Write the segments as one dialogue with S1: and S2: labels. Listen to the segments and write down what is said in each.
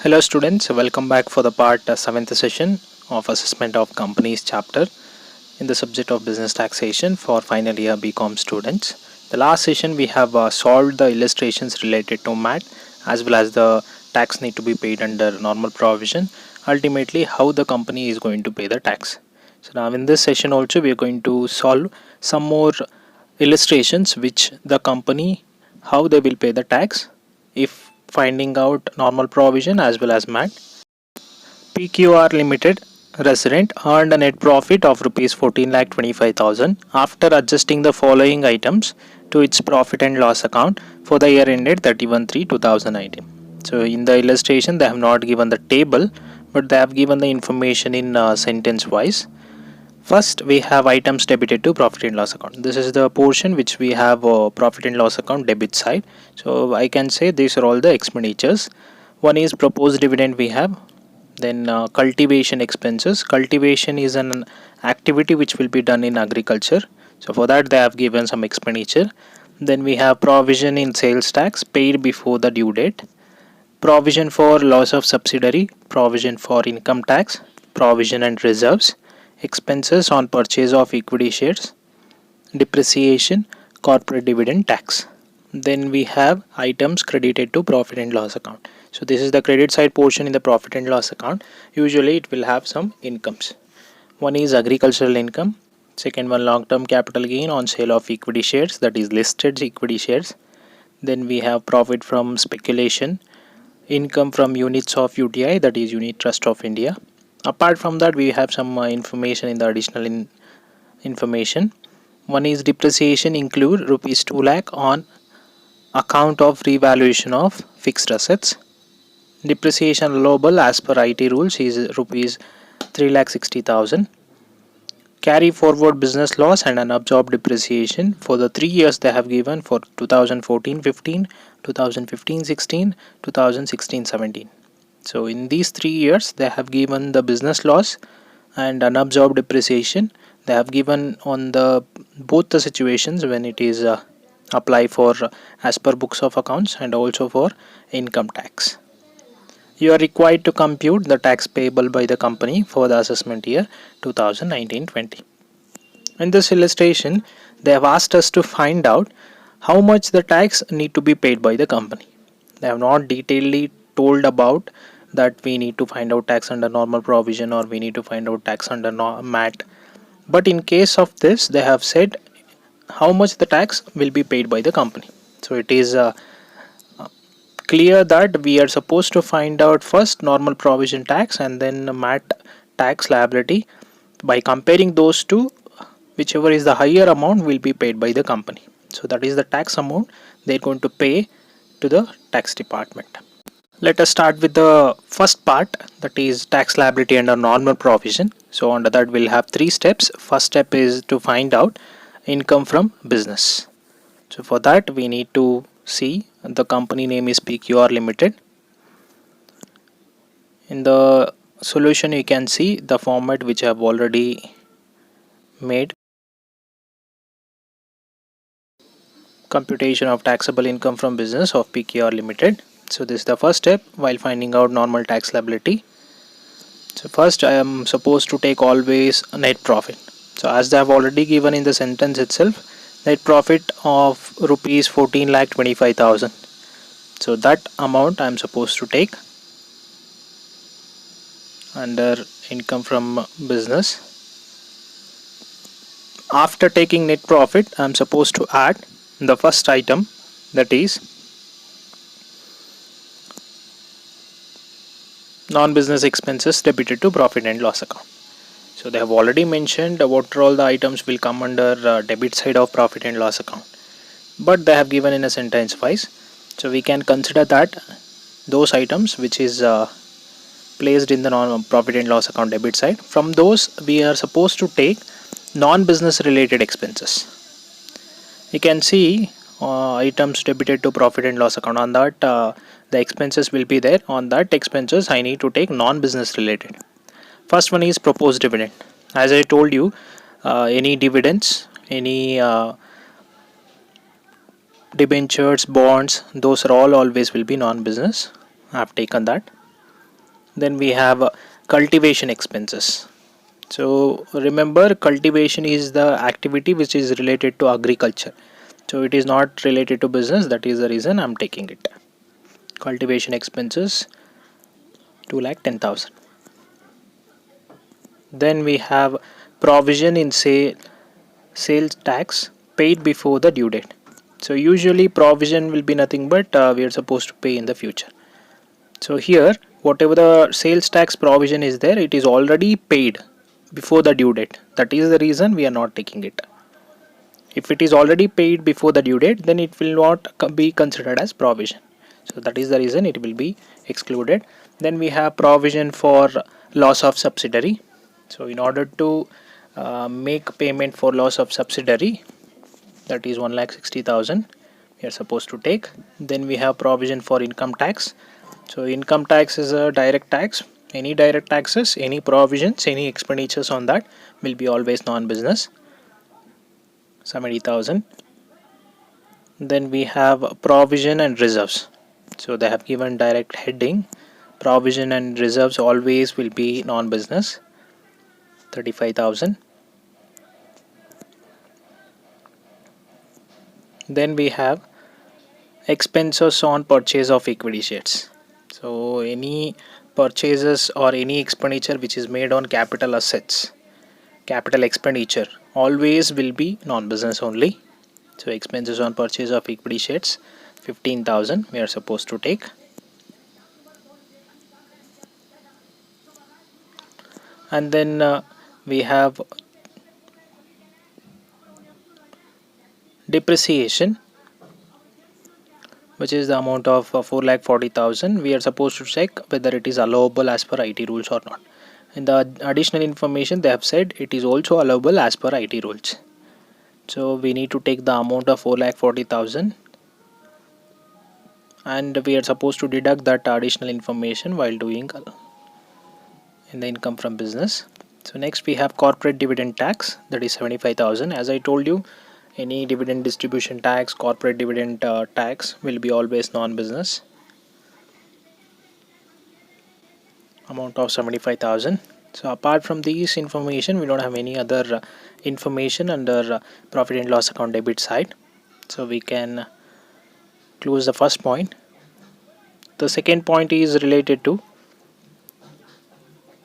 S1: Hello students, welcome back for the part 7th session of Assessment of Companies chapter in the subject of Business Taxation for final year BCom students. The last session we have solved the illustrations related to MAT as well as the tax need to be paid under normal provision, ultimately how the company is going to pay the tax. So now in this session also we are going to solve some more illustrations which the company how they will pay the tax if finding out normal provision as well as MAT. PQR Limited resident earned a net profit of rupees 14,25,000 after adjusting the following items to its profit and loss account for the year ended 31/3/2019. So in the illustration they have not given the table but they have given the information in sentence wise. First, we have items debited to profit and loss account. This is the portion which we have profit and loss account debit side. So I can say these are all the expenditures. One is proposed dividend we have. Then cultivation expenses. Cultivation is an activity which will be done in agriculture. So for that they have given some expenditure. Then we have provision in sales tax paid before the due date. Provision for loss of subsidiary. Provision for income tax. Provision and reserves. Expenses on purchase of equity shares, depreciation, corporate dividend tax. Then we have items credited to profit and loss account. So this is the credit side portion in the profit and loss account. Usually it will have some incomes. One is agricultural income. Second one, long-term capital gain on sale of equity shares, that is listed equity shares. Then we have profit from speculation, income from units of UTI, that is Unit Trust of India. Apart from that we have some information in the additional information. One is depreciation include rupees 2 lakh on account of revaluation of fixed assets. Depreciation allowable as per IT rules is rupees 3,60,000. Carry forward business loss and unabsorbed depreciation for the 3 years they have given for 2014-15, 2015-16, 2016-17. So in these 3 years they have given the business loss and unabsorbed depreciation. They have given on the both the situations when it is apply for as per books of accounts and also for income tax. You are required to compute the tax payable by the company for the assessment year 2019-20. In this illustration they have asked us to find out how much the tax need to be paid by the company. They have not detailedly told about that we need to find out tax under normal provision or we need to find out tax under MAT. But in case of this they have said how much the tax will be paid by the company. So it is clear that we are supposed to find out first normal provision tax and then MAT tax liability. By comparing those two, whichever is the higher amount will be paid by the company. So that is the tax amount they are going to pay to the tax department. Let us start with the first part, that is tax liability under normal provision. So under that we'll have 3 steps. First step is to find out income from business. So for that we need to see the company name is PQR Limited. In the solution you can see the format which I have already made. Computation of taxable income from business of PQR Limited. So this is the first step while finding out normal tax liability. So first I am supposed to take always net profit. So as they have already given in the sentence itself, net profit of rupees 14,25,000. So that amount I am supposed to take under income from business. After taking net profit I am supposed to add the first item, that is non-business expenses debited to profit and loss account. So they have already mentioned what all the items will come under debit side of profit and loss account, but they have given in a sentence wise. So we can consider that those items which is placed in the non-profit and loss account debit side, from those we are supposed to take non-business related expenses. You can see items debited to profit and loss account. On that the expenses will be there. On that expenses I need to take non-business related. First one is proposed dividend. As I told you, any dividends, any debentures, bonds, those are all always will be non-business. I have taken that. Then we have cultivation expenses. So remember, cultivation is the activity which is related to agriculture. So it is not related to business. That is the reason I'm taking it. Cultivation expenses 2,10,000. Then we have provision in sales tax paid before the due date. So usually provision will be nothing but we are supposed to pay in the future. So here, whatever the sales tax provision is there, it is already paid before the due date. That is the reason we are not taking it. If it is already paid before the due date, then it will not be considered as provision. So that is the reason it will be excluded. Then we have provision for loss of subsidiary. So in order to make payment for loss of subsidiary, that is 1,60,000 we are supposed to take. Then we have provision for income tax. So income tax is a direct tax. Any direct taxes, any provisions, any expenditures on that will be always non-business, 70,000. Then we have provision and reserves. So they have given direct heading. Provision and reserves always will be non-business, 35,000. Then we have expenses on purchase of equity shares. So any purchases or any expenditure which is made on capital assets, capital expenditure always will be non-business only. So expenses on purchase of equity shares 15,000 we are supposed to take. And then we have depreciation, which is the amount of 4,40,000. We are supposed to check whether it is allowable as per IT rules or not. In the additional information, they have said it is also allowable as per IT rules. So we need to take the amount of 4,40,000, and we are supposed to deduct that additional information while doing in the income from business. So next we have corporate dividend tax, that is 75,000. As I told you, any dividend distribution tax, corporate dividend tax will be always non-business, amount of 75,000. So apart from these information, we don't have any other information under profit and loss account debit side. So we can close the first point. The second point is related to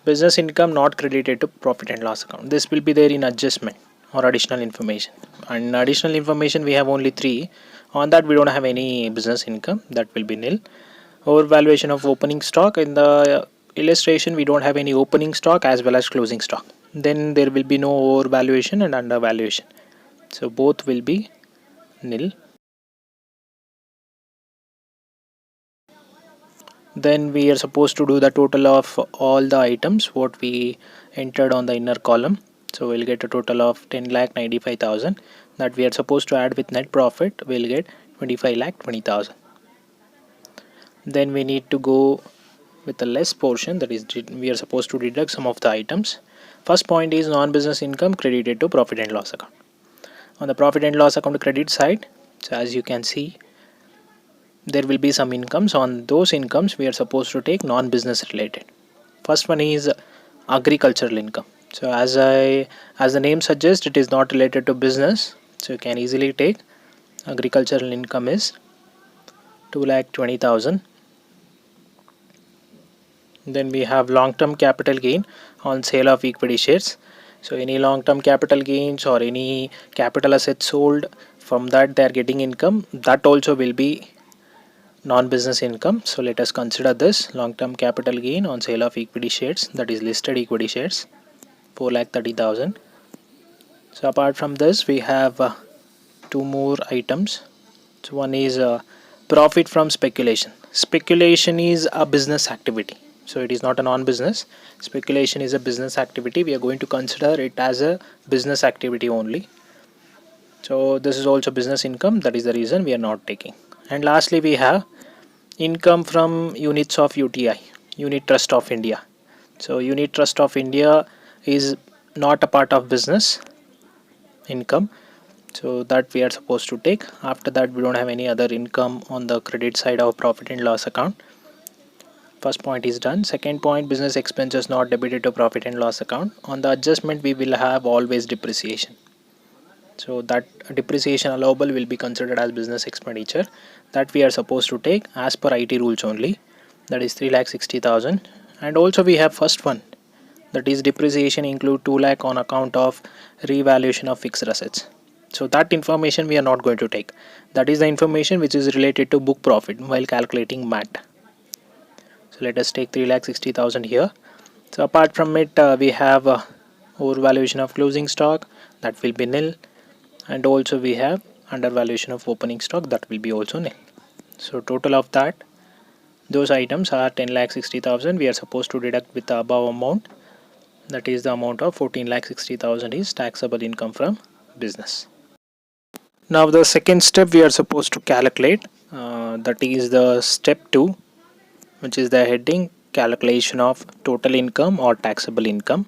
S1: business income not credited to profit and loss account. This will be there in adjustment or additional information. And additional information we have only three. On that we don't have any business income, that will be nil. Overvaluation of opening stock. In the illustration we don't have any opening stock as well as closing stock. Then there will be no overvaluation and undervaluation. So both will be nil. Then we are supposed to do the total of all the items what we entered on the inner column. So we'll get a total of 10,95,000 that we are supposed to add with net profit. We'll get 25,20,000. Then we need to go with the less portion, that is we are supposed to deduct some of the items. First point is non-business income credited to profit and loss account. On the profit and loss account credit side, so as you can see, there will be some incomes. On those incomes we are supposed to take non-business related. First one is agricultural income. So as the name suggests, it is not related to business, so you can easily take agricultural income is 2,20,000. Then we have long-term capital gain on sale of equity shares. So any long-term capital gains or any capital assets sold, from that they are getting income, that also will be non-business income. So let us consider this long-term capital gain on sale of equity shares, that is listed equity shares, 4,30,000. So apart from this we have two more items. So one is profit from speculation. Speculation is a business activity, so it is not a non-business. Speculation is a business activity. We are going to consider it as a business activity only. So this is also business income, that is the reason we are not taking. And lastly we have income from units of UTI, Unit Trust of India. So Unit Trust of India is not a part of business income, so that we are supposed to take. After that we don't have any other income on the credit side of profit and loss account. First point is done. Second point, business expenses not debited to profit and loss account. On the adjustment, we will have always depreciation. So that depreciation allowable will be considered as business expenditure that we are supposed to take as per IT rules only. That is 3,60,000. And also we have first one, that is depreciation include 2 lakh on account of revaluation of fixed assets. So that information we are not going to take. That is the information which is related to book profit while calculating MAT. So let us take 3,60,000 here. So apart from it, we have overvaluation of closing stock, that will be nil, and also we have undervaluation of opening stock, that will be also nil. So total of that, those items are 10,60,000. We are supposed to deduct with the above amount, that is the amount of 14,60,000 is taxable income from business. Now the second step we are supposed to calculate, that is the step 2, which is the heading calculation of total income or taxable income.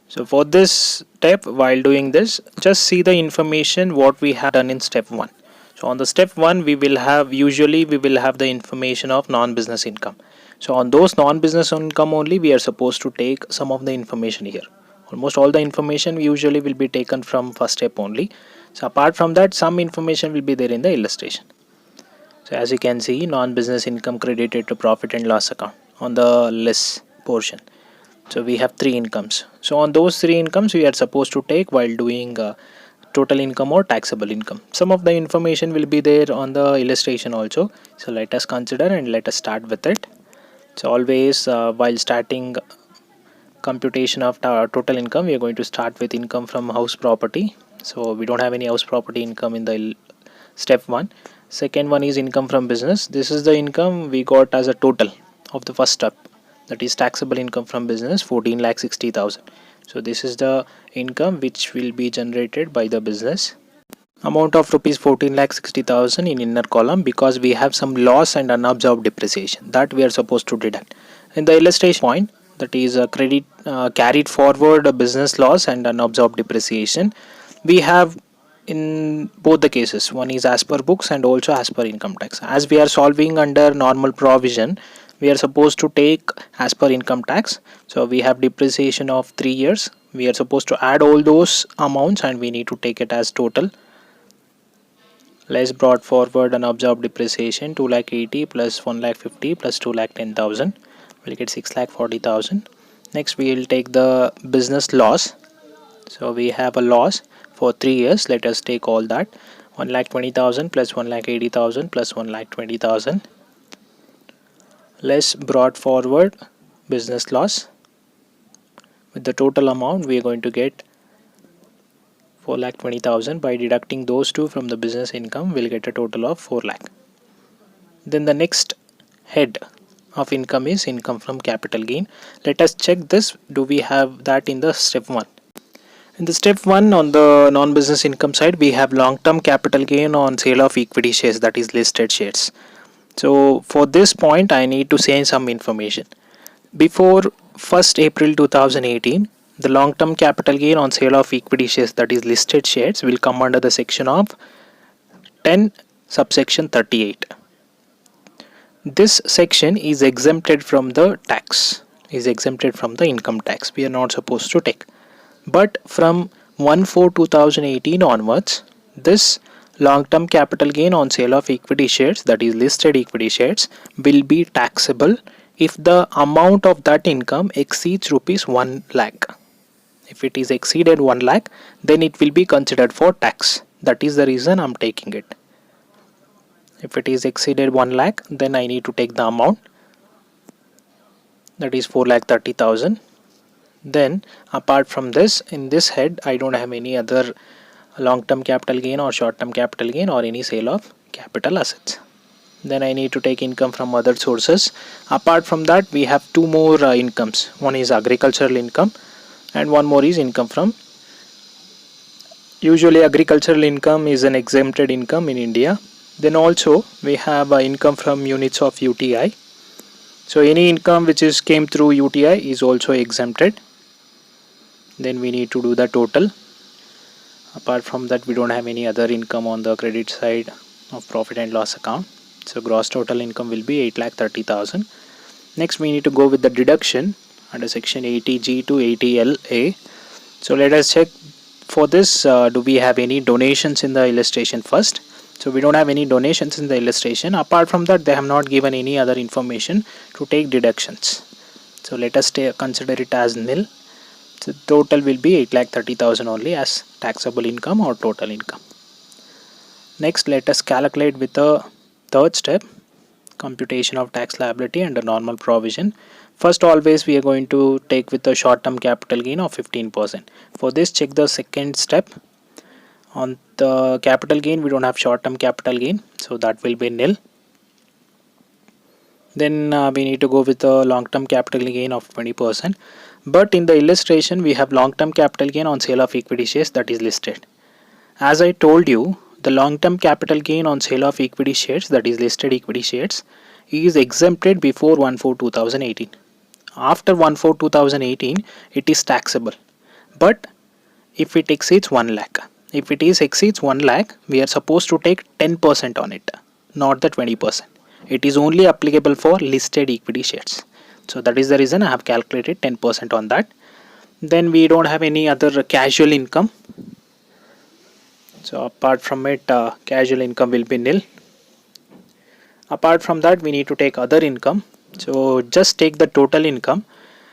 S1: So for this step, while doing this, just see the information what we have done in step 1. So on the step 1, we will have the information of non-business income. So on those non-business income only, we are supposed to take some of the information here. Almost all the information usually will be taken from first step only. So apart from that, some information will be there in the illustration. So as you can see, non-business income credited to profit and loss account on the less portion. So we have 3 incomes. So on those 3 incomes we are supposed to take while doing total income or taxable income. Some of the information will be there on the illustration also. So let us consider and let us start with it. So always while starting computation of total income, we are going to start with income from house property. So we don't have any house property income in the step 1. Second one is income from business. This is the income we got as a total of the first step, that is taxable income from business, 14,60,000. So this is the income which will be generated by the business. Amount of rupees 14,60,000 in inner column, because we have some loss and unabsorbed depreciation that we are supposed to deduct. In the illustration point, that is a credit carried forward a business loss and unabsorbed depreciation, we have in both the cases. One is as per books and also as per income tax. As we are solving under normal provision, we are supposed to take as per income tax. So we have depreciation of 3 years. We are supposed to add all those amounts and we need to take it as total. Less brought forward and absorbed depreciation, 2,80,000 plus 1,50,000 plus 2,10,000. We'll get 6,40,000. Next we will take the business loss. So we have a loss for 3 years. Let us take all that. 1,20,000 plus 1,80,000 plus 1,20,000. Less brought forward business loss. With the total amount, we are going to get 4,20,000. By deducting those two from the business income, we'll get a total of 4 lakh. Then the next head of income is income from capital gain. Let us check this. Do we have that in the step 1? In the step 1, on the non-business income side, we have long-term capital gain on sale of equity shares, that is listed shares. So for this point, I need to say some information. Before 1st April 2018, the long-term capital gain on sale of equity shares, that is listed shares, will come under the section of 10 subsection 38. This section is exempted from the tax, is exempted from the income tax. We are not supposed to take. But from 1/4/2018 onwards, this long-term capital gain on sale of equity shares, that is listed equity shares, will be taxable if the amount of that income exceeds rupees 1 lakh. If it is exceeded 1 lakh, then it will be considered for tax. That is the reason I'm taking it. If it is exceeded 1 lakh, then I need to take the amount, that is 4,30,000. Then apart from this, in this head, I don't have any other long-term capital gain or short-term capital gain or any sale of capital assets. Then I need to take income from other sources. Apart from that, we have 2 more incomes. One is agricultural income and one more is income from, usually agricultural income is an exempted income in India. Then also we have income from units of UTI. So any income which is came through UTI is also exempted. Then we need to do the total. Apart from that, we don't have any other income on the credit side of profit and loss account. So gross total income will be 8,30,000. Next we need to go with the deduction under section 80G to 80LA. So let us check for this, do we have any donations in the illustration first. So we don't have any donations in the illustration. Apart from that, they have not given any other information to take deductions. So let us consider it as nil. So total will be 8,30,000 only as taxable income or total income. Next, let us calculate with the third step, computation of tax liability under normal provision. First, always we are going to take with the short term capital gain of 15%. For this, check the second step. On the capital gain, we don't have short term capital gain, so that will be nil. Then we need to go with the long term capital gain of 20%. But in the illustration, we have long term capital gain on sale of equity shares that is listed. As I told you, the long term capital gain on sale of equity shares, that is listed equity shares, is exempted before 1/4/2018. After 1/4/2018, it is taxable. But if it exceeds 1 lakh, if it is exceeds 1 lakh, we are supposed to take 10% on it, not the 20%. It is only applicable for listed equity shares. So that is the reason I have calculated 10% on that. Then we don't have any other casual income. So apart from it, casual income will be nil. Apart from that, we need to take other income. So just take the total income.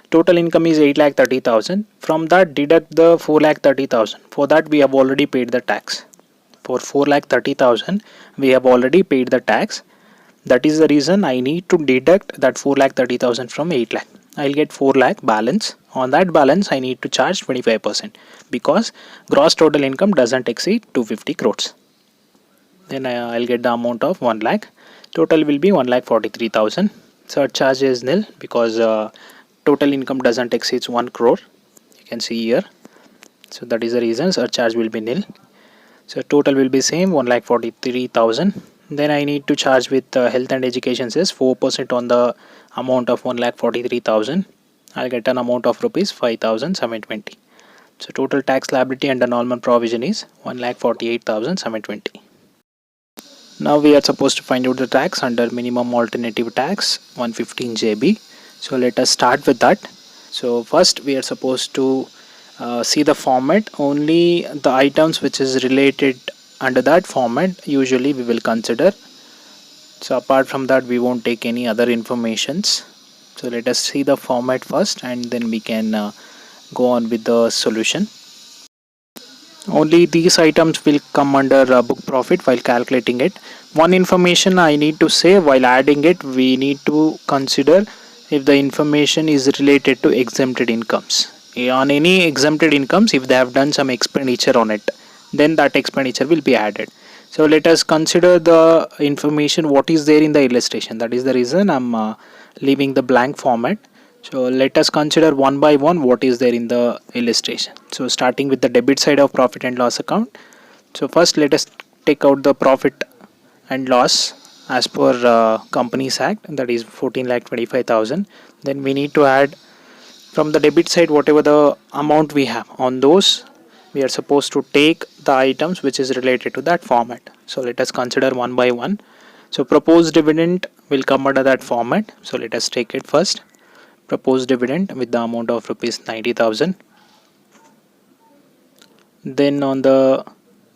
S1: Total income is 8,30,000. From that, deduct the 4,30,000. For that, we have already paid the tax. For 4,30,000, we have already paid the tax. That is the reason I need to deduct that 4,30,000 from 8 lakh. I'll get 4 lakh balance. On that balance, I need to charge 25% because gross total income doesn't exceed 250 crores. Then I'll get the amount of 1 lakh. Total will be 1,43,000. Surcharge is nil because total income doesn't exceed 1 crore. You can see here. So that is the reason surcharge will be nil. So total will be same 1,43,000. Then I need to charge with health and education says 4% on the amount of 1,43,000. I'll get an amount of rupees 5,720. So total tax liability under normal provision is 1,48,720. Now we are supposed to find out the tax under minimum alternative tax 115 JB. So let us start with that. So first we are supposed to see the format. Only the items which is related under that format usually we will consider. So apart from that, we won't take any other informations. So let us see the format first and then we can go on with the solution. Only these items will come under book profit while calculating it. One information I need to say while adding it, we need to consider if the information is related to exempted incomes. On any exempted incomes, if they have done some expenditure on it, then that expenditure will be added. So let us consider the information what is there in the illustration. That is the reason I'm leaving the blank format. So let us consider one by one what is there in the illustration. So starting with the debit side of profit and loss account. So first let us take out the profit and loss as per Companies Act, that is 14,25,000. Then we need to add from the debit side whatever the amount we have. On those we are supposed to take the items which is related to that format. So let us consider one by one. So proposed dividend will come under that format. So let us take it first. Proposed dividend with the amount of rupees 90,000. Then on the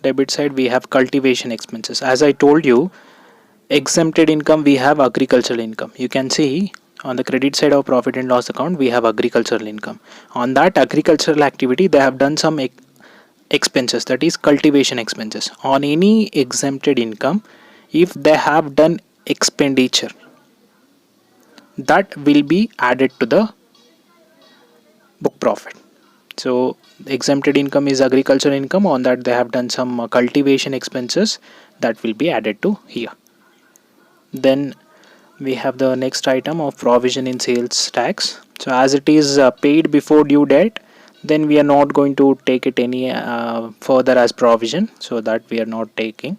S1: debit side we have cultivation expenses. As I told you, exempted income we have agricultural income. You can see on the credit side of profit and loss account we have agricultural income. On that agricultural activity they have done some expenses, that is cultivation expenses. On any exempted income, if they have done expenditure, that will be added to the book profit. So exempted income is agricultural income. On that they have done some cultivation expenses, that will be added to here. Then we have the next item of provision in sales tax. So as it is paid before due date, then we are not going to take it any further as provision, so that we are not taking.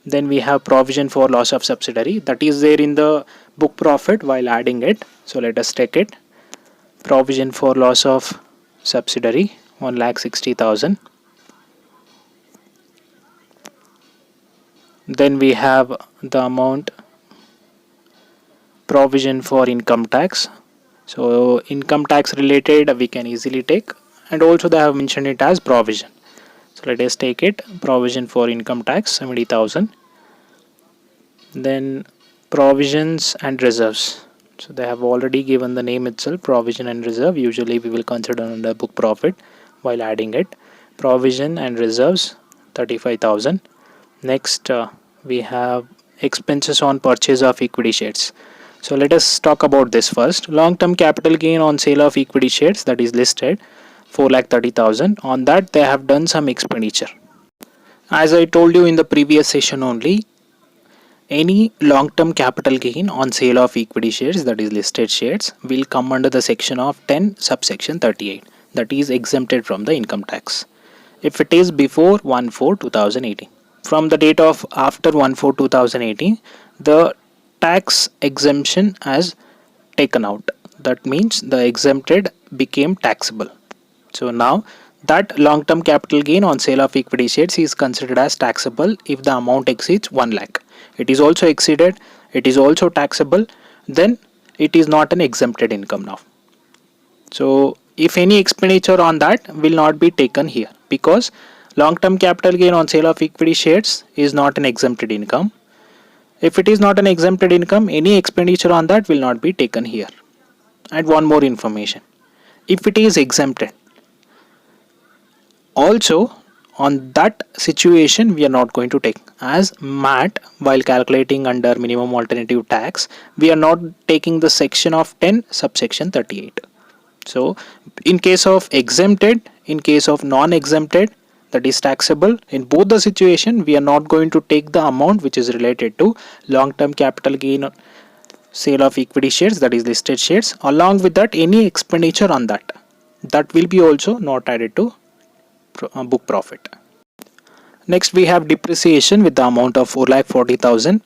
S1: Then we have provision for loss of subsidiary, that is there in the book profit while adding it. So let us take it. Provision for loss of subsidiary 1,60,000. Then we have the amount provision for income tax. So income tax related we can easily take, and also they have mentioned it as provision. So let us take it, provision for income tax 70,000. Then provisions and reserves. So they have already given the name itself, provision and reserve. Usually we will consider under book profit while adding it. Provision and reserves 35,000. Next we have expenses on purchase of equity shares. So let us talk about this first. Long term capital gain on sale of equity shares, that is listed 4,30,000. On that they have done some expenditure. As I told you in the previous session only, any long term capital gain on sale of equity shares, that is listed shares, will come under the section of 10 subsection 38, that is exempted from the income tax if it is before 1/4/2018. From the date of after 1/4/2018, the tax exemption has taken out. That means the exempted became taxable. So now that long term capital gain on sale of equity shares is considered as taxable if the amount exceeds 1 lakh. It is also exceeded, it is also taxable, then it is not an exempted income now. So if any expenditure on that will not be taken here, because long term capital gain on sale of equity shares is not an exempted income. If it is not an exempted income, any expenditure on that will not be taken here. And one more information, if it is exempted, also on that situation we are not going to take, as MAT while calculating under minimum alternative tax, we are not taking the section of 10 subsection 38. So in case of exempted, in case of non-exempted, that is taxable, in both the situation we are not going to take the amount which is related to long-term capital gain sale of equity shares, that is listed shares. Along with that, any expenditure on that will be also not added to book profit. Next we have depreciation with the amount of 4,40,000.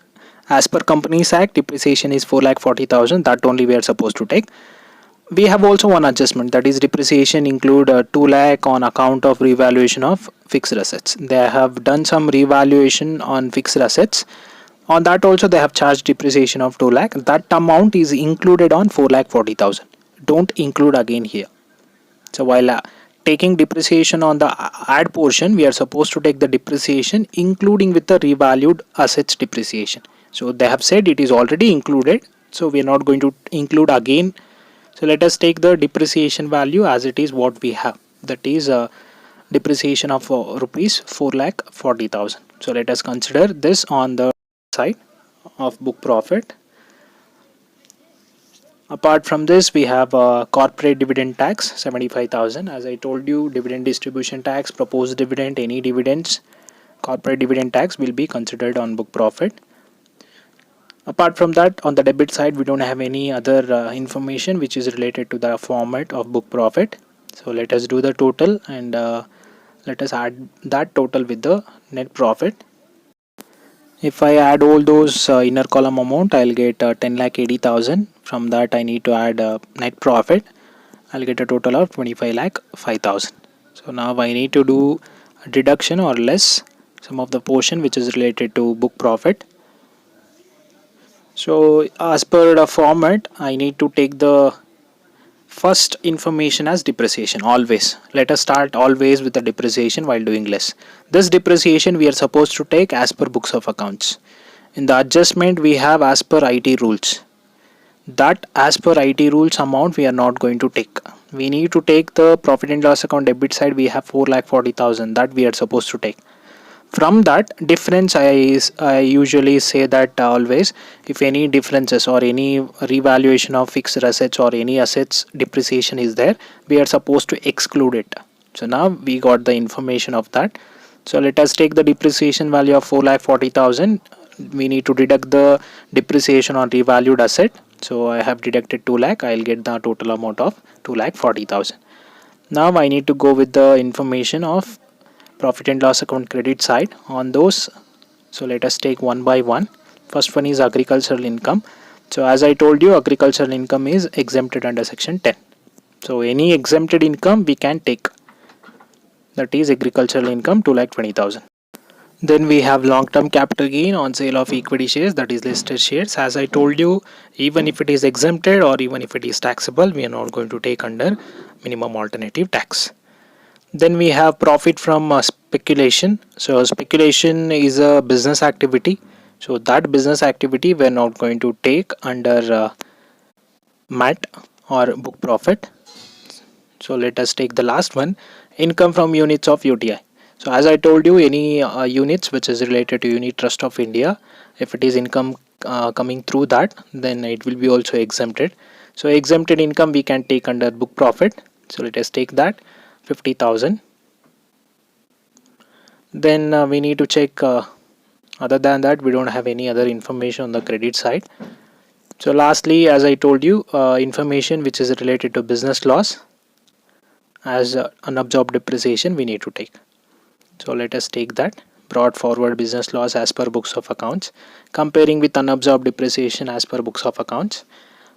S1: As per Companies Act, depreciation is 4,40,000. That only we are supposed to take. We have also one adjustment, that is depreciation include 2 lakh on account of revaluation of fixed assets. They have done some revaluation on fixed assets. On that also they have charged depreciation of 2 lakh. That amount is included on 4,40,000. Don't include again here. So while taking depreciation on the add portion, we are supposed to take the depreciation including with the revalued assets depreciation. So they have said it is already included, so we are not going to include again. So let us take the depreciation value as it is what we have, that is depreciation of rupees 4,40,000. So let us consider this on the side of book profit. Apart from this, we have corporate dividend tax 75,000. As I told you, dividend distribution tax, proposed dividend, any dividends, corporate dividend tax will be considered on book profit. Apart from that, on the debit side we don't have any other information which is related to the format of book profit. So let us do the total, and let us add that total with the net profit. If I add all those inner column amount, I'll get 10,80,000. From that I need to add net profit. I'll get a total of 25,05,000. So now I need to do a deduction or less some of the portion which is related to book profit. So as per the format, I need to take the first information as depreciation always. Let us start always with the depreciation while doing less. This depreciation we are supposed to take as per books of accounts. In the adjustment we have as per IT rules. That as per IT rules amount we are not going to take. We need to take the profit and loss account debit side. We have 4,40,000 that we are supposed to take. From that difference, I usually say that always if any differences or any revaluation of fixed assets or any assets depreciation is there, we are supposed to exclude it. So now we got the information of that. So let us take the depreciation value of 4,40,000. We need to deduct the depreciation on revalued asset. So I have deducted 2 lakh. I'll get the total amount of 2,40,000. Now I need to go with the information of profit and loss account credit side on those. So let us take one by one. First one is agricultural income. So as I told you, agricultural income is exempted under section 10. So any exempted income we can take, that is agricultural income 2,20,000. Then we have long-term capital gain on sale of equity shares, that is listed shares. As I told you, even if it is exempted or even if it is taxable, we are not going to take under minimum alternative tax. Then we have profit from speculation. So speculation is a business activity. So that business activity we are not going to take under MAT or book profit. So let us take the last one, income from units of UTI. So as I told you, any units which is related to Unit Trust of India, if it is income coming through that, then it will be also exempted. So exempted income we can take under book profit. So let us take that 50,000. Then we need to check, other than that we don't have any other information on the credit side. So lastly, as I told you, information which is related to business loss as unabsorbed depreciation we need to take. So let us take that brought forward business loss as per books of accounts, comparing with unabsorbed depreciation as per books of accounts,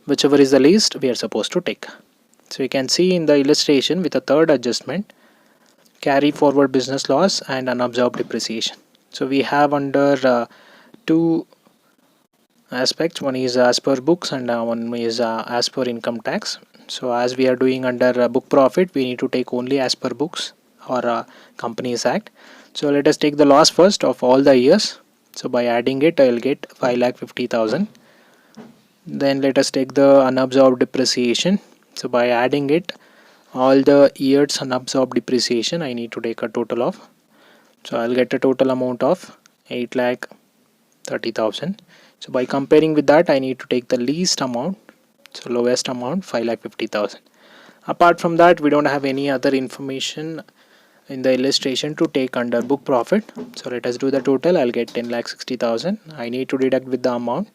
S1: whichever is the least we are supposed to take. So you can see in the illustration with a third adjustment, carry forward business loss and unabsorbed depreciation. So we have under two aspects, one is as per books and one is as per income tax. So as we are doing under book profit, we need to take only as per books or Companies Act. So let us take the loss first of all the years. So by adding it, I will get 5,50,000. Then let us take the unabsorbed depreciation. So by adding it, all the years unabsorbed depreciation, I need to take a total of. So I'll get a total amount of 8,30,000. So by comparing with that, I need to take the least amount. So lowest amount 5,50,000. Apart from that, we don't have any other information in the illustration to take under book profit. So let us do the total. I'll get 10,60,000. I need to deduct with the amount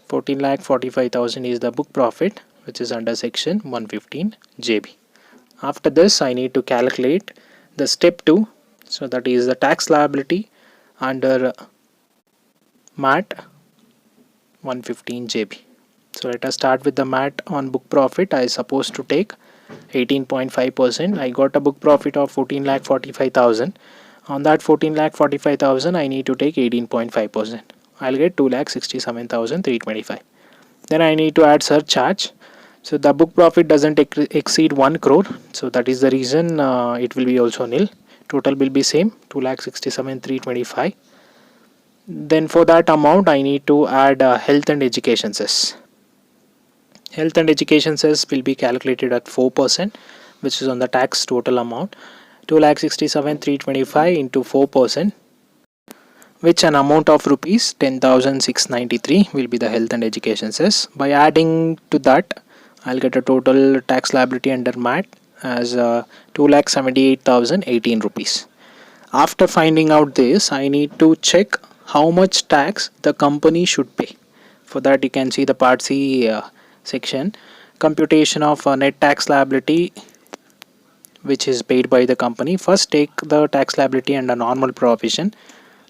S1: 14,45,000 is the book profit, which is under section 115 JB. After this, I need to calculate the step 2. So that is the tax liability under MAT 115 JB. So let us start with the MAT on book profit. I supposed to take 18.5%. I got a book profit of 14,45,000. On that 14,45,000, I need to take 18.5%. I'll get 2,67,325. Then I need to add surcharge. So the book profit doesn't exceed 1 crore. So that is the reason it will be also nil. Total will be same, 2,67,325. Then for that amount, I need to add health and education cess. Health and education cess will be calculated at 4%, which is on the tax total amount. 2,67,325 into 4%, which an amount of rupees 10,693 will be the health and education cess. By adding to that, I'll get a total tax liability under MAT as 2,78,018 rupees. After finding out this, I need to check how much tax the company should pay. For that, you can see the part C section, computation of net tax liability which is paid by the company. First take the tax liability under normal provision,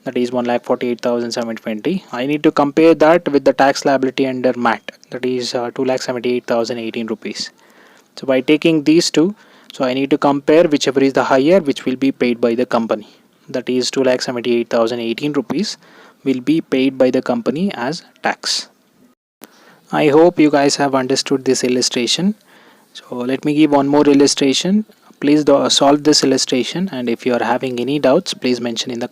S1: that is 1,48,720. I need to compare that with the tax liability under MAT, that is 2,78,018 rupees. So by taking these two, so I need to compare whichever is the higher, which will be paid by the company, that is 2,78,018 rupees will be paid by the company as tax. I hope you guys have understood this illustration. So let me give one more illustration. Please solve this illustration, and if you are having any doubts, please mention in the,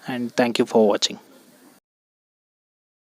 S1: and thank you for watching.